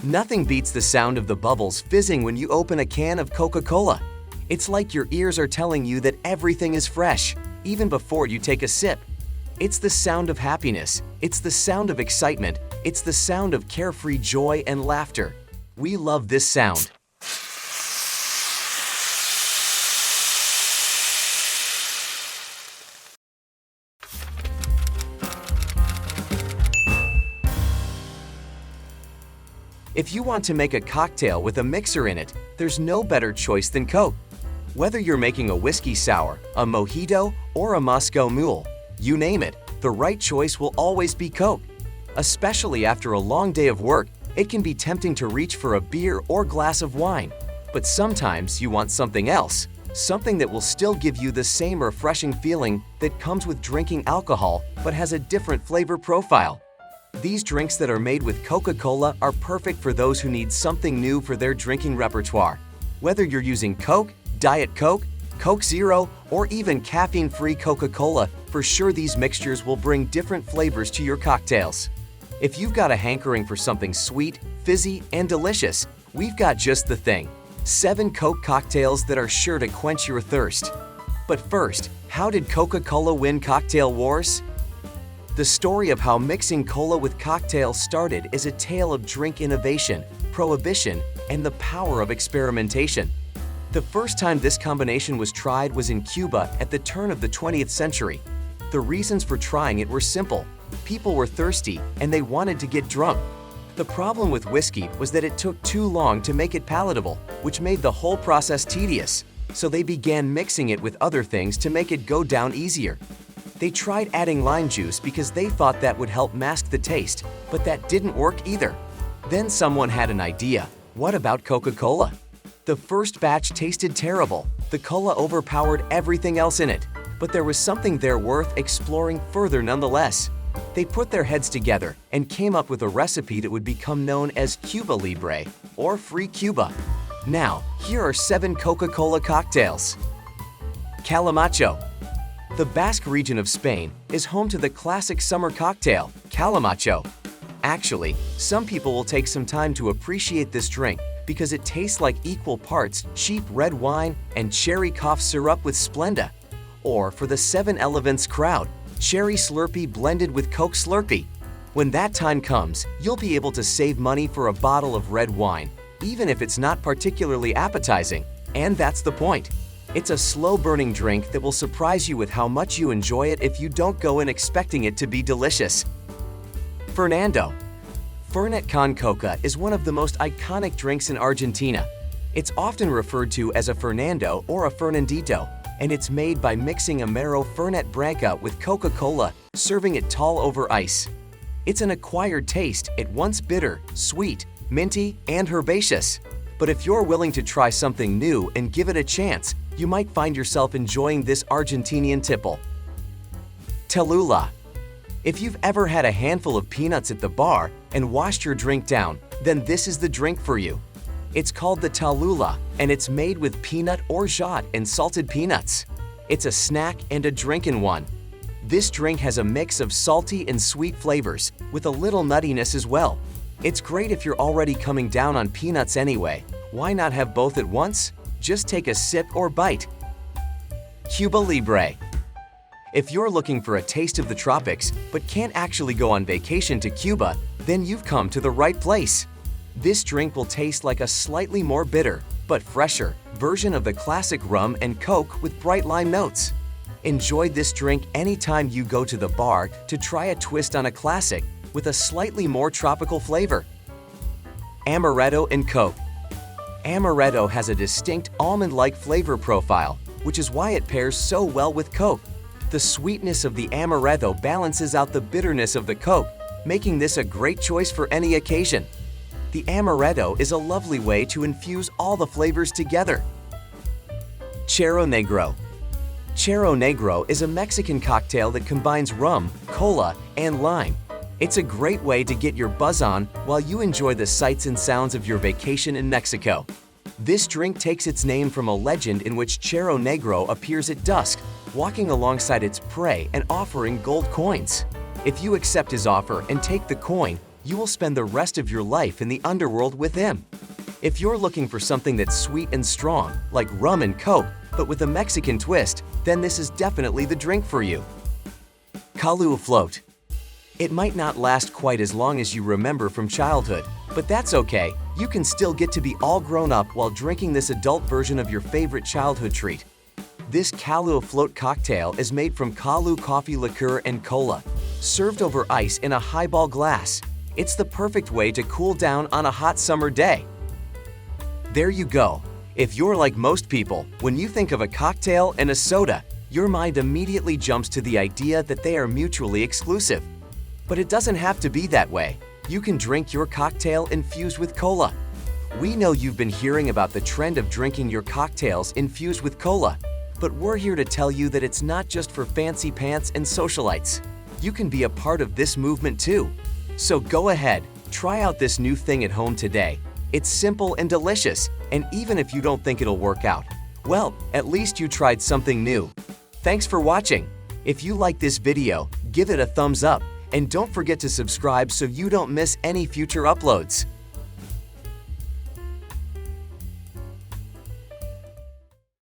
Nothing beats the sound of the bubbles fizzing when you open a can of Coca-Cola. It's like your ears are telling you that everything is fresh, even before you take a sip. It's the sound of happiness, it's the sound of excitement, it's the sound of carefree joy and laughter. We love this sound. If you want to make a cocktail with a mixer in it, there's no better choice than Coke. Whether you're making a whiskey sour, a mojito, or a Moscow Mule, you name it, the right choice will always be Coke. Especially after a long day of work, it can be tempting to reach for a beer or glass of wine. But sometimes you want something else, something that will still give you the same refreshing feeling that comes with drinking alcohol but has a different flavor profile. These drinks that are made with Coca-Cola are perfect for those who need something new for their drinking repertoire. Whether you're using Coke, Diet Coke, Coke Zero, or even caffeine-free Coca-Cola, for sure these mixtures will bring different flavors to your cocktails. If you've got a hankering for something sweet, fizzy, and delicious, we've got just the thing. 7 Coke cocktails that are sure to quench your thirst. But first, how did Coca-Cola win cocktail wars? The story of how mixing cola with cocktails started is a tale of drink innovation, prohibition, and the power of experimentation. The first time this combination was tried was in Cuba at the turn of the 20th century. The reasons for trying it were simple. People were thirsty and they wanted to get drunk. The problem with whiskey was that it took too long to make it palatable, which made the whole process tedious. So they began mixing it with other things to make it go down easier. They tried adding lime juice because they thought that would help mask the taste, but that didn't work either. Then someone had an idea. What about Coca-Cola? The first batch tasted terrible. The cola overpowered everything else in it. But there was something there worth exploring further nonetheless. They put their heads together and came up with a recipe that would become known as Cuba Libre, or Free Cuba. Now, here are 7 Coca-Cola cocktails. Kalimotxo. The Basque region of Spain is home to the classic summer cocktail, Kalimotxo. Actually, some people will take some time to appreciate this drink because it tastes like equal parts cheap red wine and cherry cough syrup with Splenda. Or for the 7 Elevens crowd, cherry Slurpee blended with Coke Slurpee. When that time comes, you'll be able to save money for a bottle of red wine, even if it's not particularly appetizing. And that's the point. It's a slow-burning drink that will surprise you with how much you enjoy it if you don't go in expecting it to be delicious. Fernando. Fernet con Coca is one of the most iconic drinks in Argentina. It's often referred to as a Fernando or a Fernandito, and it's made by mixing Amaro Fernet Branca with Coca-Cola, serving it tall over ice. It's an acquired taste, at once bitter, sweet, minty, and herbaceous. But if you're willing to try something new and give it a chance, you might find yourself enjoying this Argentinian tipple. Tallulah. If you've ever had a handful of peanuts at the bar and washed your drink down, then this is the drink for you. It's called the Tallulah, and it's made with peanut orgeat and salted peanuts. It's a snack and a drink in one. This drink has a mix of salty and sweet flavors, with a little nuttiness as well. It's great if you're already coming down on peanuts anyway. Why not have both at once? Just take a sip or bite. Cuba Libre. If you're looking for a taste of the tropics, but can't actually go on vacation to Cuba, then you've come to the right place. This drink will taste like a slightly more bitter, but fresher, version of the classic rum and Coke with bright lime notes. Enjoy this drink anytime you go to the bar to try a twist on a classic with a slightly more tropical flavor. Amaretto and Coke. Amaretto has a distinct almond-like flavor profile, which is why it pairs so well with Coke. The sweetness of the Amaretto balances out the bitterness of the Coke, making this a great choice for any occasion. The Amaretto is a lovely way to infuse all the flavors together. Charro Negro. Charro Negro is a Mexican cocktail that combines rum, cola, and lime. It's a great way to get your buzz on while you enjoy the sights and sounds of your vacation in Mexico. This drink takes its name from a legend in which Charro Negro appears at dusk, walking alongside its prey and offering gold coins. If you accept his offer and take the coin, you will spend the rest of your life in the underworld with him. If you're looking for something that's sweet and strong, like rum and Coke, but with a Mexican twist, then this is definitely the drink for you. Kahlua Float. It might not last quite as long as you remember from childhood, but that's okay. You can still get to be all grown up while drinking this adult version of your favorite childhood treat. This Kahlua Float cocktail is made from Kahlua coffee liqueur and cola, served over ice in a highball glass. It's the perfect way to cool down on a hot summer day. There you go. If you're like most people, when you think of a cocktail and a soda, your mind immediately jumps to the idea that they are mutually exclusive. But it doesn't have to be that way. You can drink your cocktail infused with cola. We know you've been hearing about the trend of drinking your cocktails infused with cola, but we're here to tell you that it's not just for fancy pants and socialites. You can be a part of this movement too. So go ahead, try out this new thing at home today. It's simple and delicious, and even if you don't think it'll work out, well, at least you tried something new. Thanks for watching. If you like this video, give it a thumbs up, and don't forget to subscribe so you don't miss any future uploads.